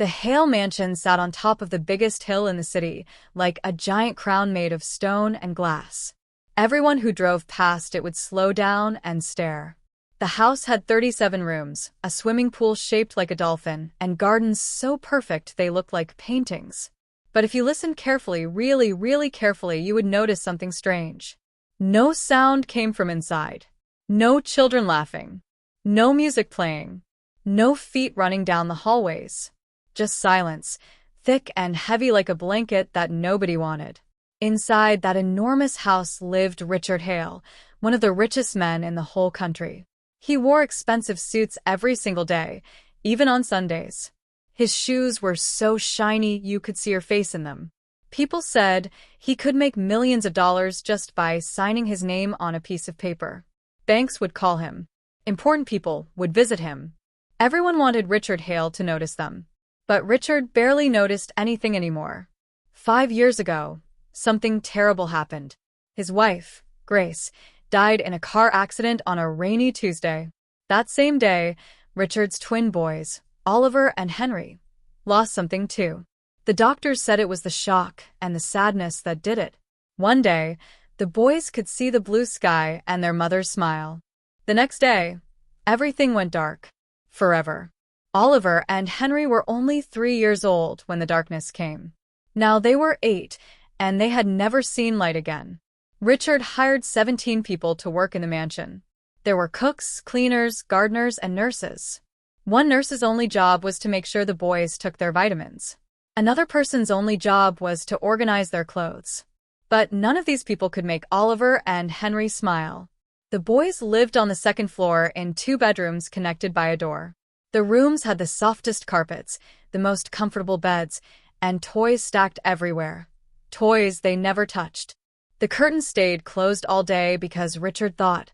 The Hale mansion sat on top of the biggest hill in the city, like a giant crown made of stone and glass. Everyone who drove past it would slow down and stare. The house had 37 rooms, a swimming pool shaped like a dolphin, and gardens so perfect they looked like paintings. But if you listened carefully, really, really carefully, you would notice something strange. No sound came from inside. No children laughing. No music playing. No feet running down the hallways. Just silence, thick and heavy like a blanket that nobody wanted. Inside that enormous house lived Richard Hale, one of the richest men in the whole country. He wore expensive suits every single day, even on Sundays. His shoes were so shiny you could see your face in them. People said he could make millions of dollars just by signing his name on a piece of paper. Banks would call him. Important people would visit him. Everyone wanted Richard Hale to notice them. But Richard barely noticed anything anymore. 5 years ago, something terrible happened. His wife, Grace, died in a car accident on a rainy Tuesday. That same day, Richard's twin boys, Oliver and Henry, lost something too. The doctors said it was the shock and the sadness that did it. One day, the boys could see the blue sky and their mother's smile. The next day, everything went dark. Forever. Oliver and Henry were only 3 years old when the darkness came. Now they were 8, and they had never seen light again. Richard hired 17 people to work in the mansion. There were cooks, cleaners, gardeners, and nurses. One nurse's only job was to make sure the boys took their vitamins. Another person's only job was to organize their clothes. But none of these people could make Oliver and Henry smile. The boys lived on the second floor in 2 bedrooms connected by a door. The rooms had the softest carpets, the most comfortable beds, and toys stacked everywhere. Toys they never touched. The curtains stayed closed all day because Richard thought,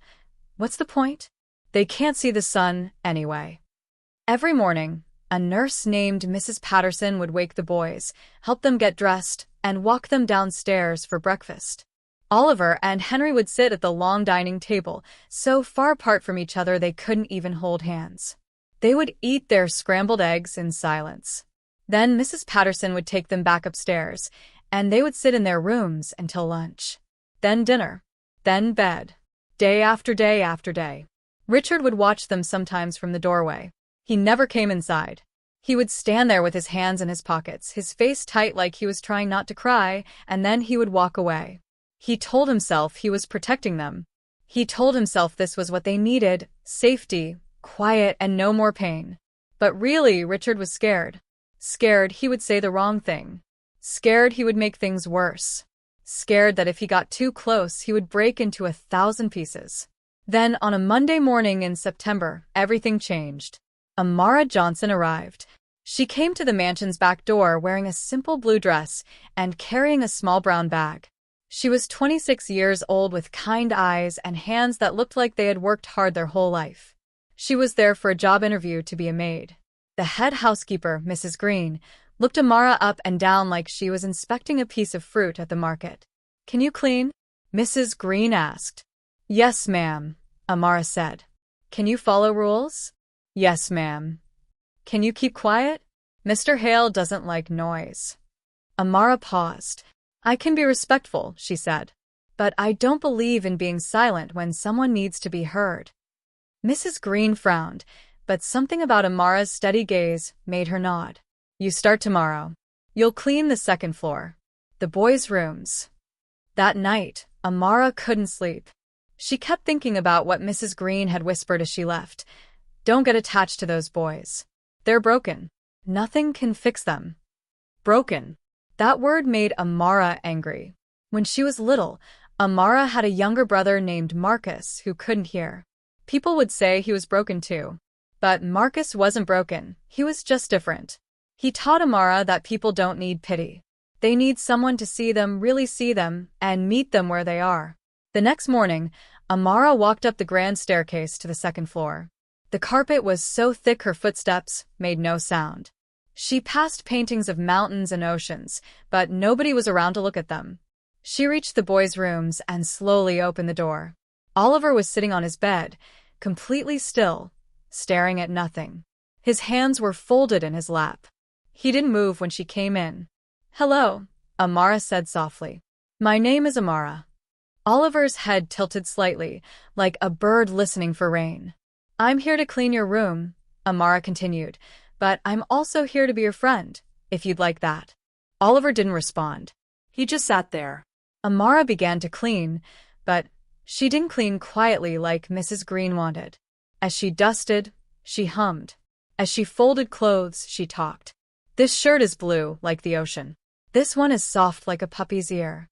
what's the point? They can't see the sun anyway. Every morning, a nurse named Mrs. Patterson would wake the boys, help them get dressed, and walk them downstairs for breakfast. Oliver and Henry would sit at the long dining table, so far apart from each other they couldn't even hold hands. They would eat their scrambled eggs in silence. Then Mrs. Patterson would take them back upstairs, and they would sit in their rooms until lunch. Then dinner. Then bed. Day after day after day. Richard would watch them sometimes from the doorway. He never came inside. He would stand there with his hands in his pockets, his face tight like he was trying not to cry, and then he would walk away. He told himself he was protecting them. He told himself this was what they needed, safety, quiet, and no more pain. But really, Richard was scared. Scared he would say the wrong thing. Scared he would make things worse. Scared that if he got too close, he would break into 1,000 pieces. Then, on a Monday morning in September, everything changed. Amara Johnson arrived. She came to the mansion's back door wearing a simple blue dress and carrying a small brown bag. She was 26 years old with kind eyes and hands that looked like they had worked hard their whole life. She was there for a job interview to be a maid. The head housekeeper, Mrs. Green, looked Amara up and down like she was inspecting a piece of fruit at the market. "Can you clean?" Mrs. Green asked. "Yes, ma'am," Amara said. "Can you follow rules?" "Yes, ma'am." "Can you keep quiet?" "Mr. Hale doesn't like noise." Amara paused. "I can be respectful," she said. "But I don't believe in being silent when someone needs to be heard." Mrs. Green frowned, but something about Amara's steady gaze made her nod. "You start tomorrow. You'll clean the second floor. The boys' rooms." That night, Amara couldn't sleep. She kept thinking about what Mrs. Green had whispered as she left. "Don't get attached to those boys. They're broken. Nothing can fix them." Broken. That word made Amara angry. When she was little, Amara had a younger brother named Marcus who couldn't hear. People would say he was broken too. But Marcus wasn't broken, he was just different. He taught Amara that people don't need pity. They need someone to see them, really see them, and meet them where they are. The next morning, Amara walked up the grand staircase to the second floor. The carpet was so thick her footsteps made no sound. She passed paintings of mountains and oceans, but nobody was around to look at them. She reached the boys' rooms and slowly opened the door. Oliver was sitting on his bed, completely still, staring at nothing. His hands were folded in his lap. He didn't move when she came in. "Hello," Amara said softly. "My name is Amara." Oliver's head tilted slightly, like a bird listening for rain. "I'm here to clean your room," Amara continued, "but I'm also here to be your friend, if you'd like that." Oliver didn't respond. He just sat there. Amara began to clean, but she didn't clean quietly like Mrs. Green wanted. As she dusted, she hummed. As she folded clothes, she talked. "This shirt is blue, like the ocean. This one is soft like a puppy's ear."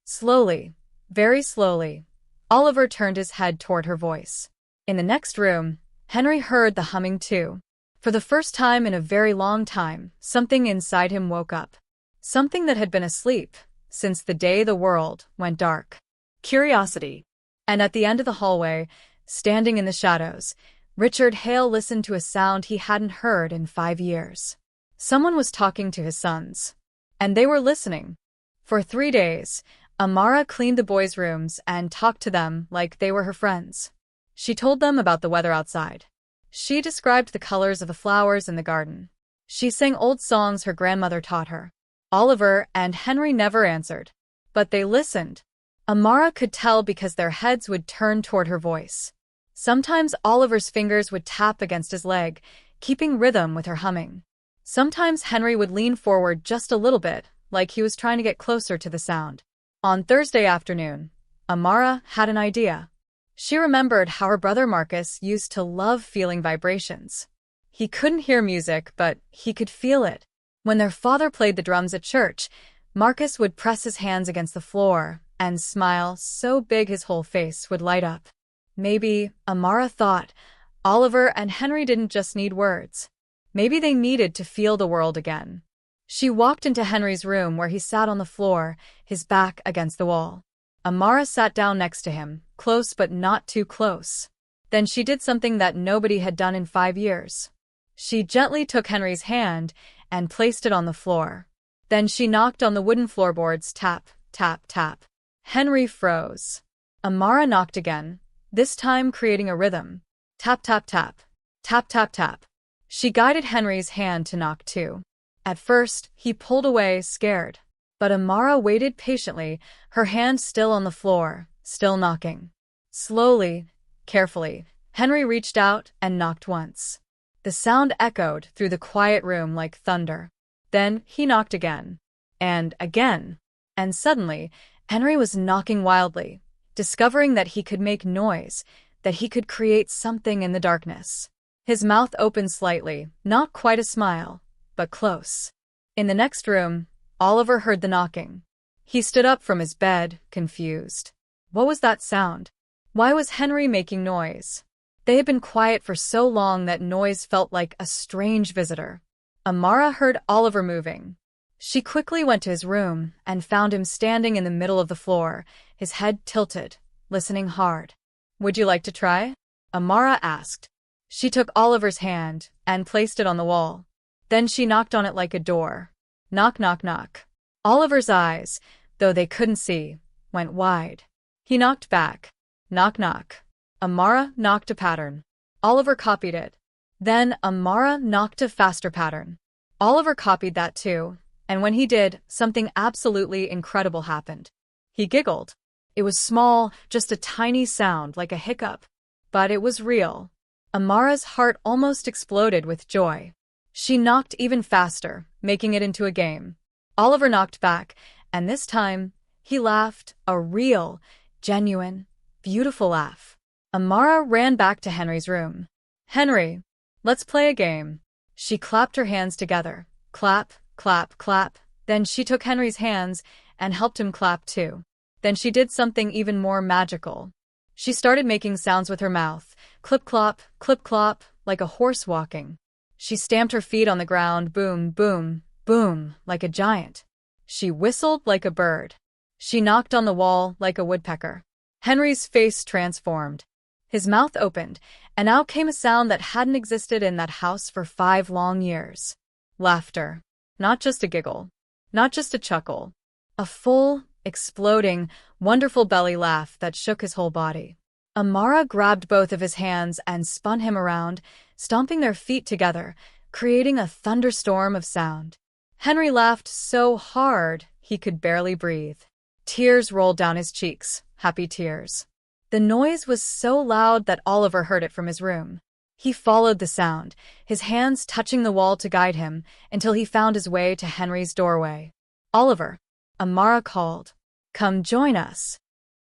Slowly, very slowly, Oliver turned his head toward her voice. In the next room, Henry heard the humming too. For the first time in a very long time, something inside him woke up. Something that had been asleep since the day the world went dark. Curiosity. And at the end of the hallway, standing in the shadows, Richard Hale listened to a sound he hadn't heard in 5 years. Someone was talking to his sons. And they were listening. For 3 days, Amara cleaned the boys' rooms and talked to them like they were her friends. She told them about the weather outside. She described the colors of the flowers in the garden. She sang old songs her grandmother taught her. Oliver and Henry never answered, but they listened. Amara could tell because their heads would turn toward her voice. Sometimes Oliver's fingers would tap against his leg, keeping rhythm with her humming. Sometimes Henry would lean forward just a little bit, like he was trying to get closer to the sound. On Thursday afternoon, Amara had an idea. She remembered how her brother Marcus used to love feeling vibrations. He couldn't hear music, but he could feel it. When their father played the drums at church, Marcus would press his hands against the floor and smile so big his whole face would light up. Maybe, Amara thought, Oliver and Henry didn't just need words. Maybe they needed to feel the world again. She walked into Henry's room where he sat on the floor, his back against the wall. Amara sat down next to him, close but not too close. Then she did something that nobody had done in 5 years. She gently took Henry's hand and placed it on the floor. Then she knocked on the wooden floorboards, tap, tap, tap. Henry froze. Amara knocked again, this time creating a rhythm. Tap, tap, tap. Tap, tap, tap. She guided Henry's hand to knock too. At first, he pulled away, scared. But Amara waited patiently, her hand still on the floor, still knocking. Slowly, carefully, Henry reached out and knocked once. The sound echoed through the quiet room like thunder. Then he knocked again. And again. And suddenly, Henry was knocking wildly, discovering that he could make noise, that he could create something in the darkness. His mouth opened slightly, not quite a smile, but close. In the next room, Oliver heard the knocking. He stood up from his bed, confused. What was that sound? Why was Henry making noise? They had been quiet for so long that noise felt like a strange visitor. Amara heard Oliver moving. She quickly went to his room and found him standing in the middle of the floor, his head tilted, listening hard. "Would you like to try?" Amara asked. She took Oliver's hand and placed it on the wall. Then she knocked on it like a door. Knock, knock, knock. Oliver's eyes, though they couldn't see, went wide. He knocked back. Knock, knock. Amara knocked a pattern. Oliver copied it. Then Amara knocked a faster pattern. Oliver copied that too, and when he did, something absolutely incredible happened. He giggled. It was small, just a tiny sound like a hiccup. But it was real. Amara's heart almost exploded with joy. She knocked even faster, making it into a game. Oliver knocked back, and this time, he laughed, a real, genuine, beautiful laugh. Amara ran back to Henry's room. "Henry, let's play a game." She clapped her hands together. Clap, clap, clap. Then she took Henry's hands and helped him clap too. Then she did something even more magical. She started making sounds with her mouth. Clip-clop, clip-clop, like a horse walking. She stamped her feet on the ground, boom, boom, boom, like a giant. She whistled like a bird. She knocked on the wall like a woodpecker. Henry's face transformed. His mouth opened, and out came a sound that hadn't existed in that house for 5 long years. Laughter. Not just a giggle. Not just a chuckle. A full, exploding, wonderful belly laugh that shook his whole body. Amara grabbed both of his hands and spun him around, stomping their feet together, creating a thunderstorm of sound. Henry laughed so hard he could barely breathe. Tears rolled down his cheeks, happy tears. The noise was so loud that Oliver heard it from his room. He followed the sound, his hands touching the wall to guide him, until he found his way to Henry's doorway. "Oliver," Amara called. "Come join us."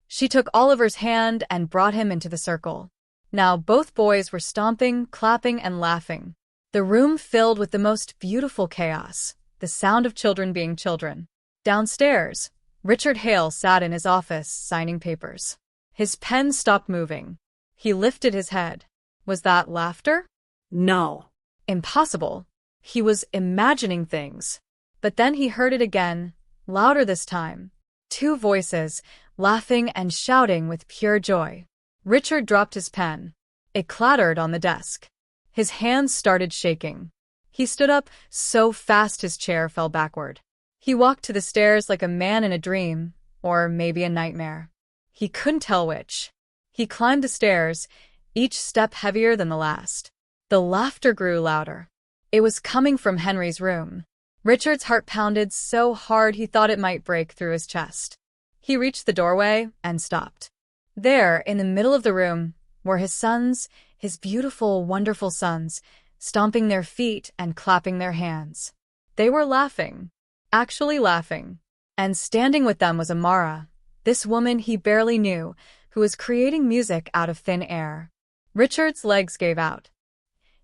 She took Oliver's hand and brought him into the circle. Now both boys were stomping, clapping, and laughing. The room filled with the most beautiful chaos, the sound of children being children. Downstairs, Richard Hale sat in his office, signing papers. His pen stopped moving. He lifted his head. Was that laughter? No. Impossible. He was imagining things. But then he heard it again, louder this time. Two voices, laughing and shouting with pure joy. Richard dropped his pen. It clattered on the desk. His hands started shaking. He stood up so fast his chair fell backward. He walked to the stairs like a man in a dream, or maybe a nightmare. He couldn't tell which. He climbed the stairs, each step heavier than the last. The laughter grew louder. It was coming from Henry's room. Richard's heart pounded so hard he thought it might break through his chest. He reached the doorway and stopped. There, in the middle of the room, were his sons, his beautiful, wonderful sons, stomping their feet and clapping their hands. They were laughing, actually laughing. And standing with them was Amara, this woman he barely knew, who was creating music out of thin air. Richard's legs gave out.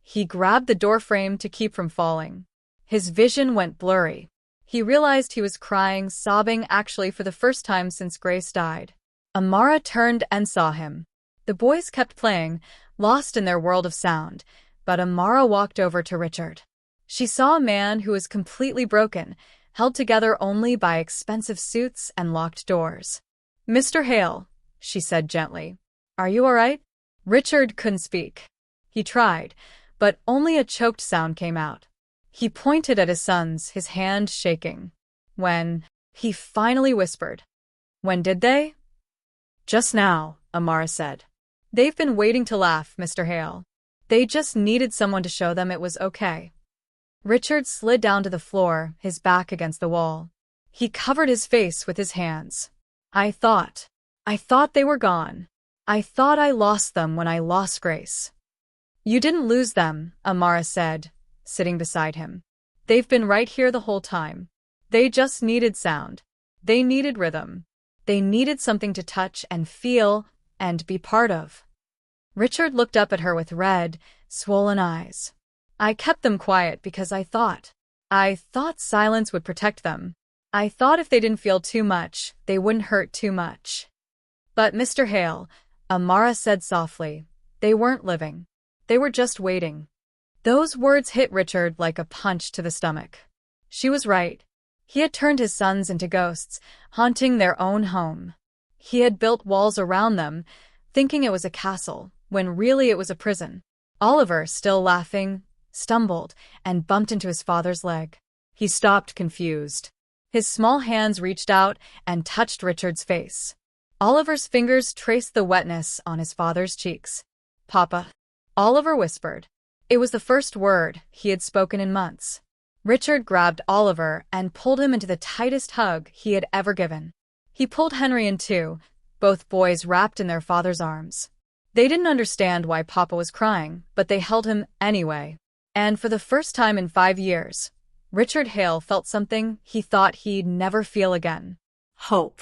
He grabbed the doorframe to keep from falling. His vision went blurry. He realized he was crying, sobbing actually for the first time since Grace died. Amara turned and saw him. The boys kept playing, lost in their world of sound, but Amara walked over to Richard. She saw a man who was completely broken, held together only by expensive suits and locked doors. "Mr. Hale," she said gently, "are you all right?" Richard couldn't speak. He tried, but only a choked sound came out. He pointed at his sons, his hand shaking. "When?" he finally whispered. "When did they?" "Just now," Amara said. "They've been waiting to laugh, Mr. Hale. They just needed someone to show them it was okay." Richard slid down to the floor, his back against the wall. He covered his face with his hands. I thought they were gone. I thought I lost them when I lost Grace." "You didn't lose them," Amara said, sitting beside him. "They've been right here the whole time. They just needed sound. They needed rhythm. They needed something to touch and feel and be part of." Richard looked up at her with red, swollen eyes. "I kept them quiet because I thought silence would protect them. I thought if they didn't feel too much, they wouldn't hurt too much." "But Mr. Hale," Amara said softly, "they weren't living. They were just waiting." Those words hit Richard like a punch to the stomach. She was right. He had turned his sons into ghosts, haunting their own home. He had built walls around them, thinking it was a castle, when really it was a prison. Oliver, still laughing, stumbled and bumped into his father's leg. He stopped, confused. His small hands reached out and touched Richard's face. Oliver's fingers traced the wetness on his father's cheeks. "Papa," Oliver whispered. It was the first word he had spoken in months. Richard grabbed Oliver and pulled him into the tightest hug he had ever given. He pulled Henry in too, both boys wrapped in their father's arms. They didn't understand why Papa was crying, but they held him anyway. And for the first time in 5 years, Richard Hale felt something he thought he'd never feel again. Hope.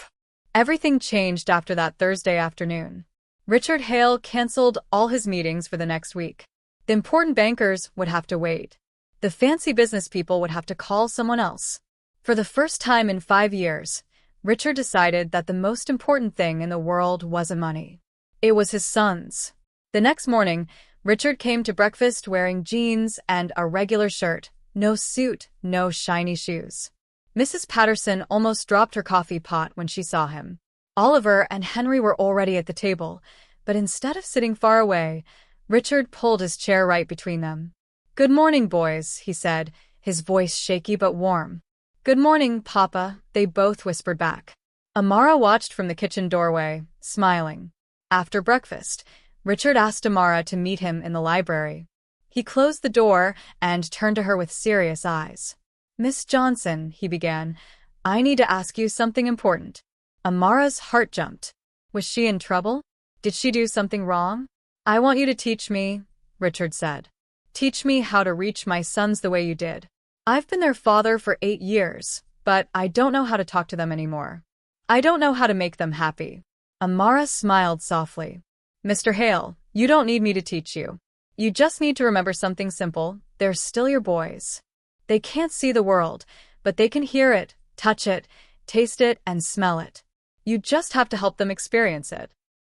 Everything changed after that Thursday afternoon. Richard Hale canceled all his meetings for the next week. The important bankers would have to wait. The fancy business people would have to call someone else. For the first time in 5 years, Richard decided that the most important thing in the world wasn't money. It was his sons. The next morning, Richard came to breakfast wearing jeans and a regular shirt, no suit, no shiny shoes. Mrs. Patterson almost dropped her coffee pot when she saw him. Oliver and Henry were already at the table, but instead of sitting far away, Richard pulled his chair right between them. "Good morning, boys," he said, his voice shaky but warm. "Good morning, Papa," they both whispered back. Amara watched from the kitchen doorway, smiling. After breakfast, Richard asked Amara to meet him in the library. He closed the door and turned to her with serious eyes. "Miss Johnson," he began, "I need to ask you something important." Amara's heart jumped. Was she in trouble? Did she do something wrong? "I want you to teach me," Richard said. "Teach me how to reach my sons the way you did. I've been their father for 8 years, but I don't know how to talk to them anymore. I don't know how to make them happy." Amara smiled softly. "Mr. Hale, you don't need me to teach you. You just need to remember something simple. They're still your boys. They can't see the world, but they can hear it, touch it, taste it, and smell it. You just have to help them experience it."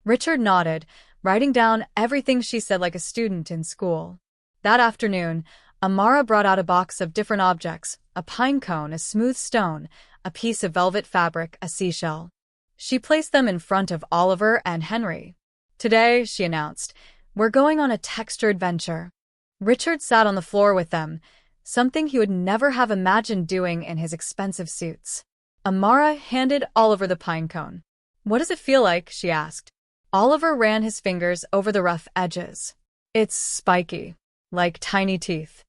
Richard nodded, writing down everything she said like a student in school. That afternoon, Amara brought out a box of different objects: a pine cone, a smooth stone, a piece of velvet fabric, a seashell. She placed them in front of Oliver and Henry. "Today," she announced, "we're going on a texture adventure." Richard sat on the floor with them, something he would never have imagined doing in his expensive suits. Amara handed Oliver the pine cone. "What does it feel like?" she asked. Oliver ran his fingers over the rough edges. "It's spiky, like tiny teeth."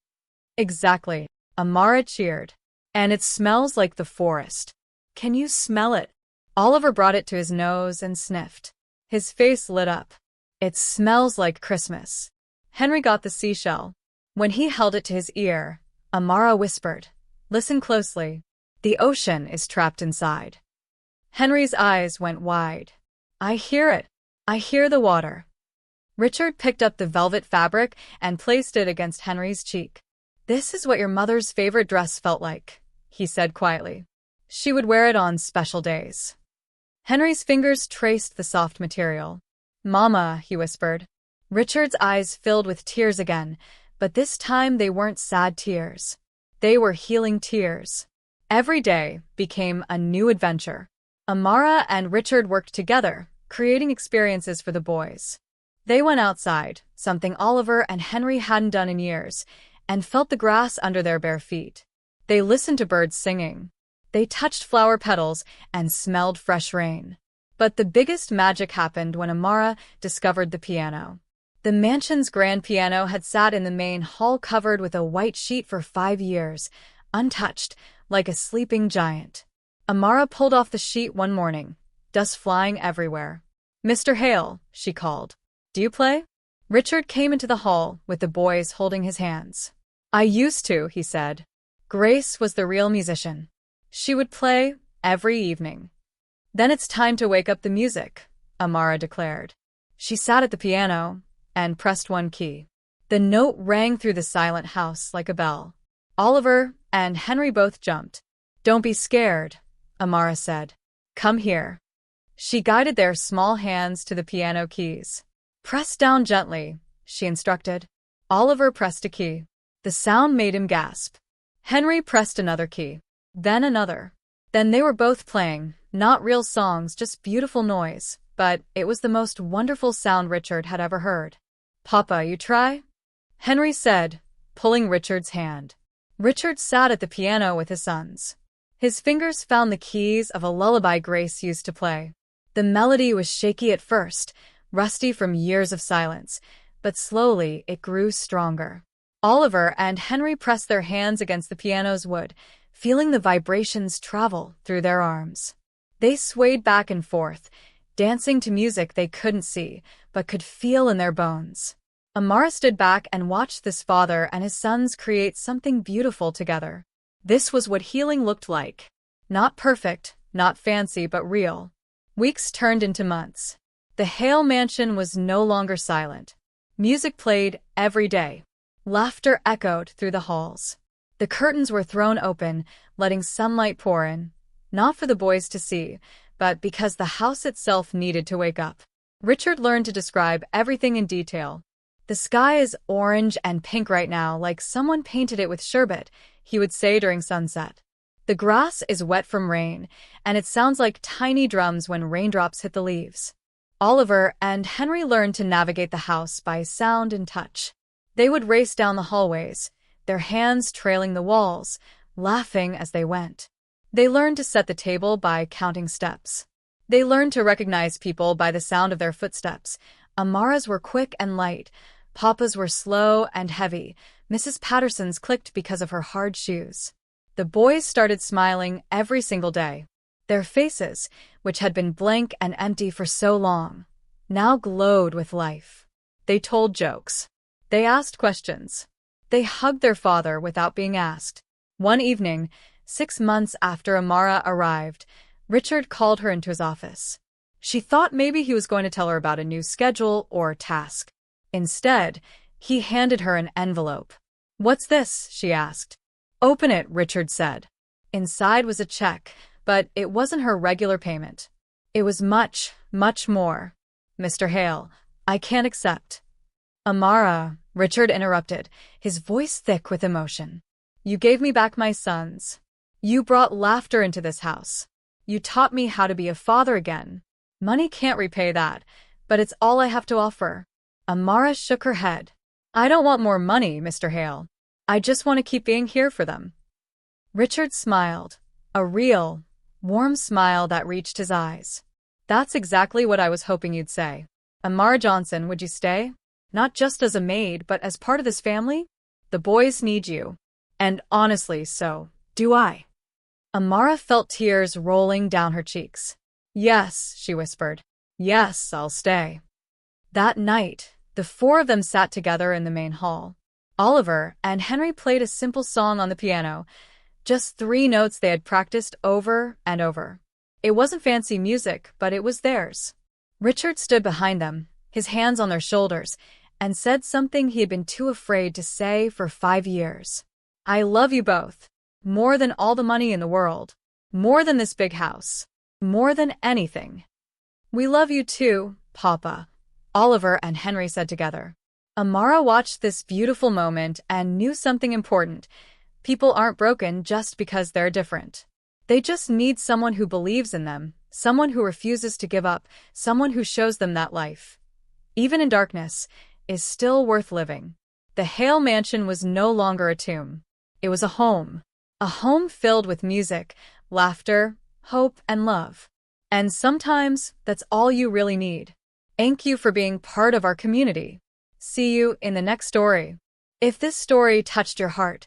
"Exactly," Amara cheered. "And it smells like the forest." "Can you smell it?" Oliver brought it to his nose and sniffed. His face lit up. "It smells like Christmas." Henry got the seashell. When he held it to his ear, Amara whispered, "Listen closely. The ocean is trapped inside." Henry's eyes went wide. "I hear it. I hear the water." Richard picked up the velvet fabric and placed it against Henry's cheek. "This is what your mother's favorite dress felt like," he said quietly. "She would wear it on special days." Henry's fingers traced the soft material. "Mama," he whispered. Richard's eyes filled with tears again, but this time they weren't sad tears. They were healing tears. Every day became a new adventure. Amara and Richard worked together, creating experiences for the boys. They went outside, something Oliver and Henry hadn't done in years, and felt the grass under their bare feet. They listened to birds singing. They touched flower petals and smelled fresh rain. But the biggest magic happened when Amara discovered the piano. The mansion's grand piano had sat in the main hall covered with a white sheet for 5 years, untouched, like a sleeping giant. Amara pulled off the sheet one morning, dust flying everywhere. "Mr. Hale," she called. "Do you play?" Richard came into the hall with the boys holding his hands. "I used to," he said. Grace was the real musician. She would play every evening. "Then it's time to wake up the music," Amara declared. She sat at the piano and pressed one key. The note rang through the silent house like a bell. Oliver and Henry both jumped. "Don't be scared," Amara said. "Come here." She guided their small hands to the piano keys. "Press down gently," she instructed. Oliver pressed a key. The sound made him gasp. Henry pressed another key. Then another. Then they were both playing, not real songs, just beautiful noise, but it was the most wonderful sound Richard had ever heard. "Papa, you try?" Henry said, pulling Richard's hand. Richard sat at the piano with his sons. His fingers found the keys of a lullaby Grace used to play. The melody was shaky at first, rusty from years of silence, but slowly it grew stronger. Oliver and Henry pressed their hands against the piano's wood, feeling the vibrations travel through their arms. They swayed back and forth, dancing to music they couldn't see, but could feel in their bones. Amara stood back and watched this father and his sons create something beautiful together. This was what healing looked like. Not perfect, not fancy, but real. Weeks turned into months. The Hale mansion was no longer silent. Music played every day. Laughter echoed through the halls. The curtains were thrown open, letting sunlight pour in, not for the boys to see, but because the house itself needed to wake up. Richard learned to describe everything in detail. "The sky is orange and pink right now, like someone painted it with sherbet," he would say during sunset. "The grass is wet from rain, and it sounds like tiny drums when raindrops hit the leaves." Oliver and Henry learned to navigate the house by sound and touch. They would race down the hallways, their hands trailing the walls, laughing as they went. They learned to set the table by counting steps. They learned to recognize people by the sound of their footsteps. Amara's were quick and light. Papa's were slow and heavy. Mrs. Patterson's clicked because of her hard shoes. The boys started smiling every single day. Their faces, which had been blank and empty for so long, now glowed with life. They told jokes. They asked questions. They hugged their father without being asked. One evening, 6 months after Amara arrived, Richard called her into his office. She thought maybe he was going to tell her about a new schedule or task. Instead, he handed her an envelope. "What's this?" she asked. "Open it," Richard said. Inside was a check, but it wasn't her regular payment. It was much, much more. "Mr. Hale, I can't accept." "Amara," Richard interrupted, his voice thick with emotion. "You gave me back my sons. You brought laughter into this house. You taught me how to be a father again. Money can't repay that, but it's all I have to offer." Amara shook her head. "I don't want more money, Mr. Hale. I just want to keep being here for them." Richard smiled, a real, warm smile that reached his eyes. "That's exactly what I was hoping you'd say. Amara Johnson, would you stay? Not just as a maid, but as part of this family? The boys need you. And honestly, so do I." Amara felt tears rolling down her cheeks. "Yes," she whispered. "Yes, I'll stay." That night, the four of them sat together in the main hall. Oliver and Henry played a simple song on the piano, just 3 notes they had practiced over and over. It wasn't fancy music, but it was theirs. Richard stood behind them, his hands on their shoulders, and said something he had been too afraid to say for 5 years. "I love you both. More than all the money in the world. More than this big house. More than anything." "We love you too, Papa," Oliver and Henry said together. Amara watched this beautiful moment and knew something important. People aren't broken just because they're different. They just need someone who believes in them, someone who refuses to give up, someone who shows them that life, even in darkness, is still worth living. The Hale mansion was no longer a tomb. It was a home filled with music, laughter, hope, and love. And sometimes that's all you really need. Thank you for being part of our community. See you in the next story. If this story touched your heart,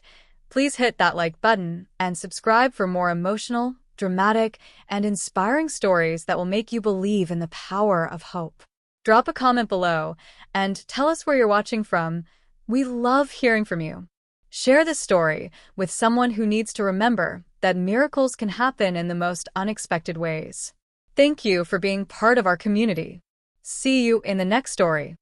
please hit that like button and subscribe for more emotional, dramatic, and inspiring stories that will make you believe in the power of hope. Drop a comment below and tell us where you're watching from. We love hearing from you. Share this story with someone who needs to remember that miracles can happen in the most unexpected ways. Thank you for being part of our community. See you in the next story.